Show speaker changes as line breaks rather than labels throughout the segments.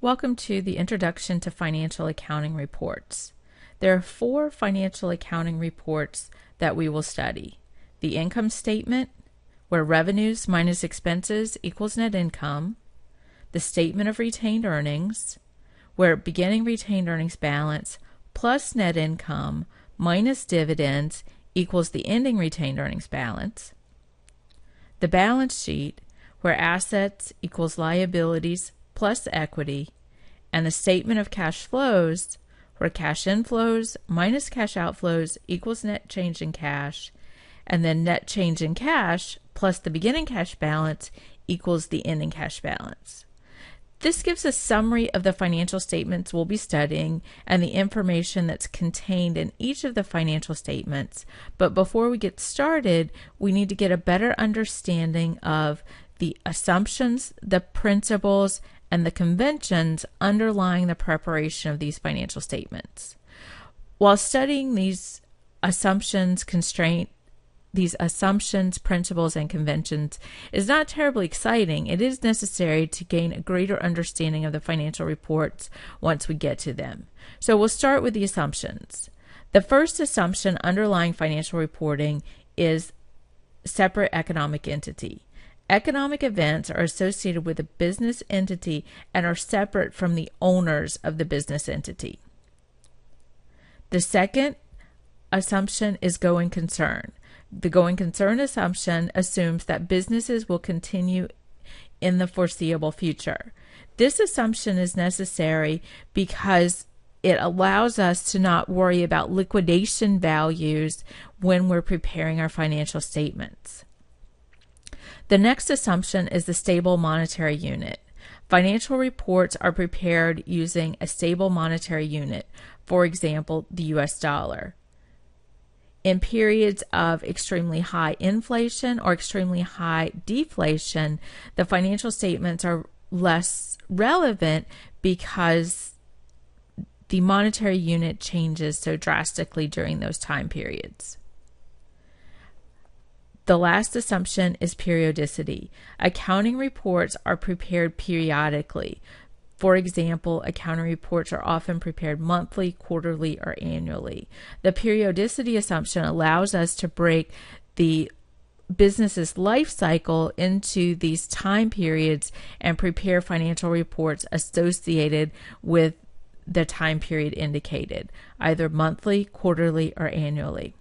Welcome to the Introduction to Financial Accounting Reports. There are 4 financial accounting reports that we will study. The income statement, where revenues minus expenses equals net income. The statement of retained earnings, where beginning retained earnings balance plus net income minus dividends equals the ending retained earnings balance. The balance sheet, where assets equals liabilities plus equity, and the statement of cash flows, where cash inflows minus cash outflows equals net change in cash, and then net change in cash plus the beginning cash balance equals the ending cash balance. This gives a summary of the financial statements we'll be studying and the information that's contained in each of the financial statements. But before we get started, we need to get a better understanding of the assumptions, the principles, and the conventions underlying the preparation of these financial statements. While studying these assumptions, principles, and conventions is not terribly exciting, it is necessary to gain a greater understanding of the financial reports once we get to them. So we'll start with the assumptions. The first assumption underlying financial reporting is separate economic entity. Economic events are associated with a business entity and are separate from the owners of the business entity. The second assumption is going concern. The going concern assumption assumes that businesses will continue in the foreseeable future. This assumption is necessary because it allows us to not worry about liquidation values when we're preparing our financial statements. The next assumption is the stable monetary unit. Financial reports are prepared using a stable monetary unit, for example, the US dollar. In periods of extremely high inflation or extremely high deflation, the financial statements are less relevant because the monetary unit changes so drastically during those time periods. The last assumption is periodicity. Accounting reports are prepared periodically. For example, accounting reports are often prepared monthly, quarterly, or annually. The periodicity assumption allows us to break the business's life cycle into these time periods and prepare financial reports associated with the time period indicated, either monthly, quarterly, or annually.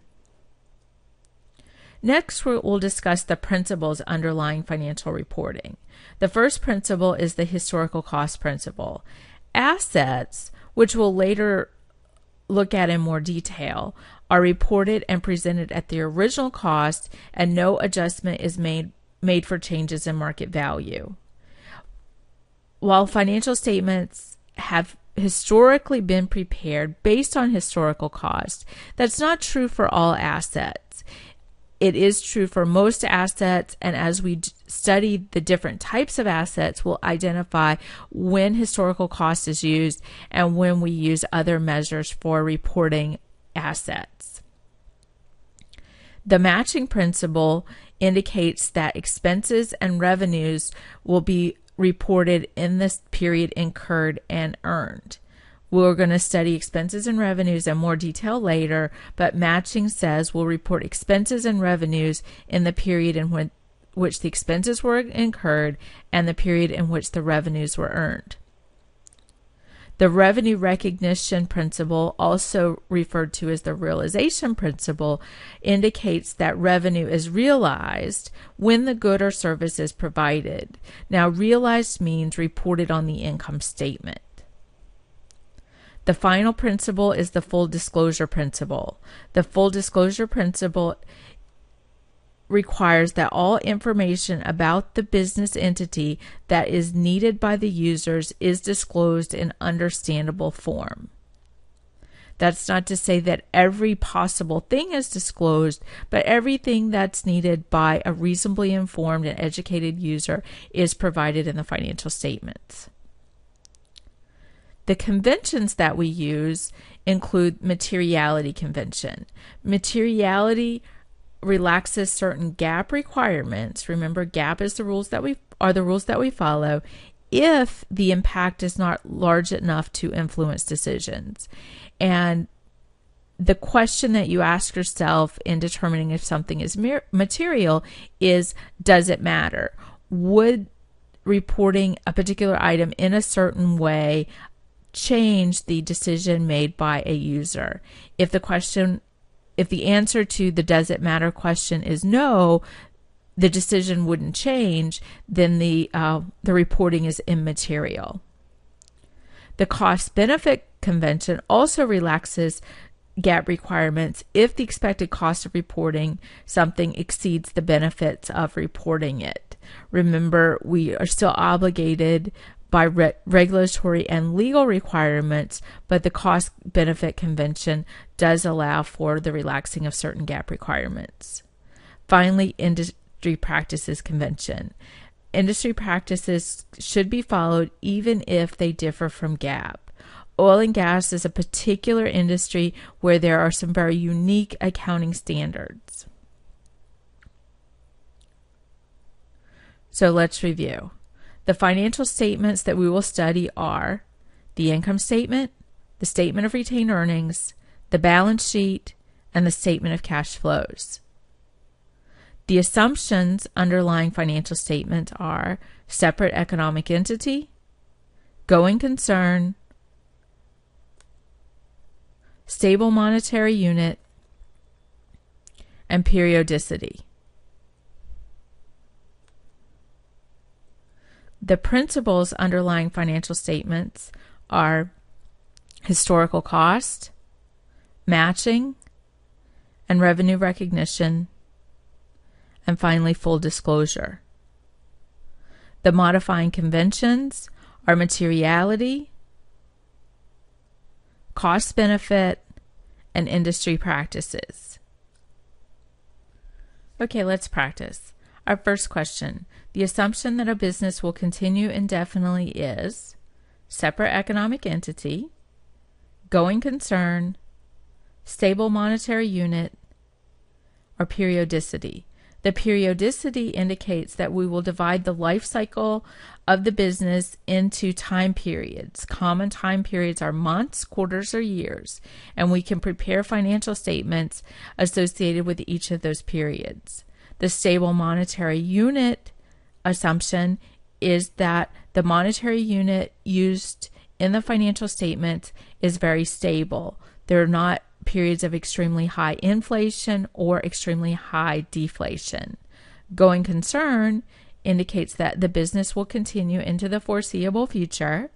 Next, we'll discuss the principles underlying financial reporting. The first principle is the historical cost principle. Assets, which we'll later look at in more detail, are reported and presented at the original cost, and no adjustment is made for changes in market value. While financial statements have historically been prepared based on historical cost, that's not true for all assets. It is true for most assets, and as we study the different types of assets, we'll identify when historical cost is used and when we use other measures for reporting assets. The matching principle indicates that expenses and revenues will be reported in this period incurred and earned. We're going to study expenses and revenues in more detail later, but matching says we'll report expenses and revenues in the period in which the expenses were incurred and the period in which the revenues were earned. The revenue recognition principle, also referred to as the realization principle, indicates that revenue is realized when the good or service is provided. Now, realized means reported on the income statement. The final principle is the full disclosure principle. The full disclosure principle requires that all information about the business entity that is needed by the users is disclosed in understandable form. That's not to say that every possible thing is disclosed, but everything that's needed by a reasonably informed and educated user is provided in the financial statements. The conventions that we use include materiality convention. Materiality relaxes certain GAAP requirements. Remember, GAAP is the rules that we follow if the impact is not large enough to influence decisions. And the question that you ask yourself in determining if something is material is, does it matter? Would reporting a particular item in a certain way change the decision made by a user? If the answer to the does it matter question is no, the decision wouldn't change, then the reporting is immaterial. The cost benefit convention also relaxes GAAP requirements if the expected cost of reporting something exceeds the benefits of reporting it. Remember, we are still obligated by regulatory and legal requirements, but the cost benefit convention does allow for the relaxing of certain GAAP requirements. Finally, industry practices convention. Industry practices should be followed even if they differ from GAAP. Oil and gas is a particular industry where there are some very unique accounting standards. So let's review. The financial statements that we will study are the income statement, the statement of retained earnings, the balance sheet, and the statement of cash flows. The assumptions underlying financial statements are separate economic entity, going concern, stable monetary unit, and periodicity. The principles underlying financial statements are historical cost, matching, and revenue recognition, and finally full disclosure. The modifying conventions are materiality, cost benefit, and industry practices. Okay, let's practice. Our first question. The assumption that a business will continue indefinitely is separate economic entity, going concern, stable monetary unit, or periodicity. The periodicity indicates that we will divide the life cycle of the business into time periods. Common time periods are months, quarters, or years, and we can prepare financial statements associated with each of those periods. The stable monetary unit assumption is that the monetary unit used in the financial statement is very stable. There are not periods of extremely high inflation or extremely high deflation. Going concern indicates that the business will continue into the foreseeable future,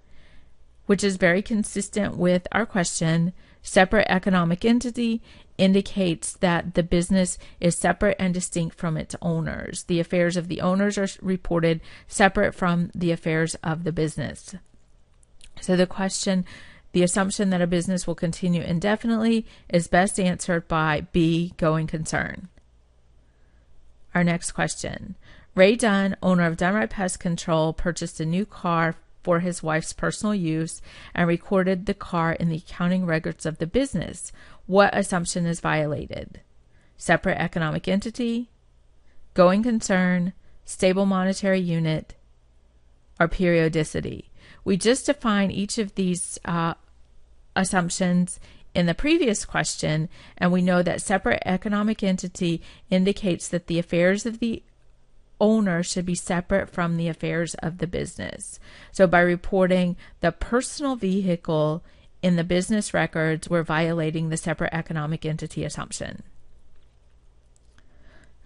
which is very consistent with our question. Separate economic entity indicates that the business is separate and distinct from its owners. The affairs of the owners are reported separate from the affairs of the business. So the question, the assumption that a business will continue indefinitely, is best answered by B, going concern. Our next question. Ray Dunn, owner of Dunn Wright Pest Control, purchased a new car for his wife's personal use and recorded the car in the accounting records of the business. What assumption is violated? Separate economic entity, going concern, stable monetary unit, or periodicity. We just defined each of these assumptions in the previous question, and we know that separate economic entity indicates that the affairs of the owner should be separate from the affairs of the business. So by reporting the personal vehicle in the business records, we're violating the separate economic entity assumption.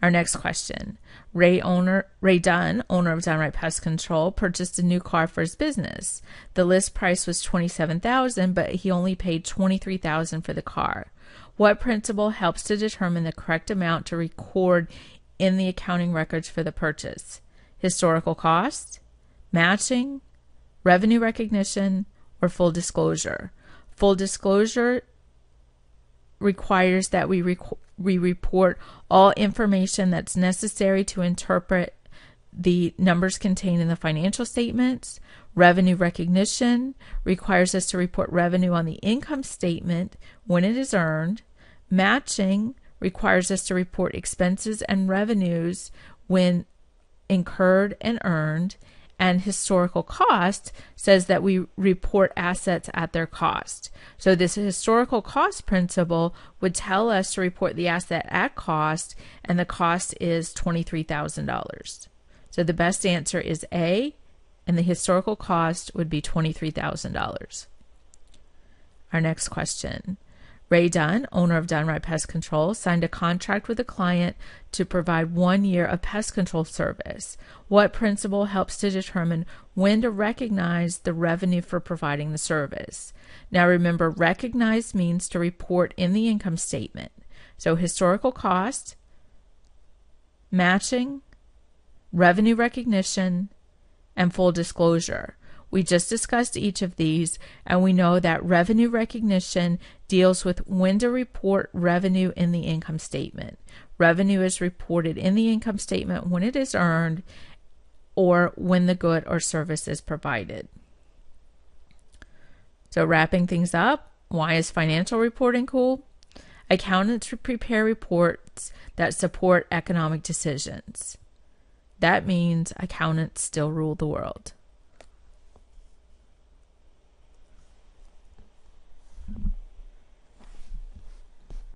Our next question. Ray Dunn, owner of Dunn Wright Pest Control, purchased a new car for his business. The list price was $27,000, but he only paid $23,000 for the car. What principle helps to determine the correct amount to record in the accounting records for the purchase? Historical cost, matching, revenue recognition, or full disclosure? Full disclosure requires that we report all information that's necessary to interpret the numbers contained in the financial statements. Revenue recognition requires us to report revenue on the income statement when it is earned. Matching requires us to report expenses and revenues when incurred and earned. And historical cost says that we report assets at their cost. So this historical cost principle would tell us to report the asset at cost, and the cost is $23,000. So the best answer is A, and the historical cost would be $23,000. Our next question. Ray Dunn, owner of Dunn Wright Pest Control, signed a contract with a client to provide 1 year of pest control service. What principle helps to determine when to recognize the revenue for providing the service? Now remember, recognize means to report in the income statement. So historical cost, matching, revenue recognition, and full disclosure. We just discussed each of these, and we know that revenue recognition deals with when to report revenue in the income statement. Revenue is reported in the income statement when it is earned or when the good or service is provided. So wrapping things up, why is financial reporting cool? Accountants prepare reports that support economic decisions. That means accountants still rule the world.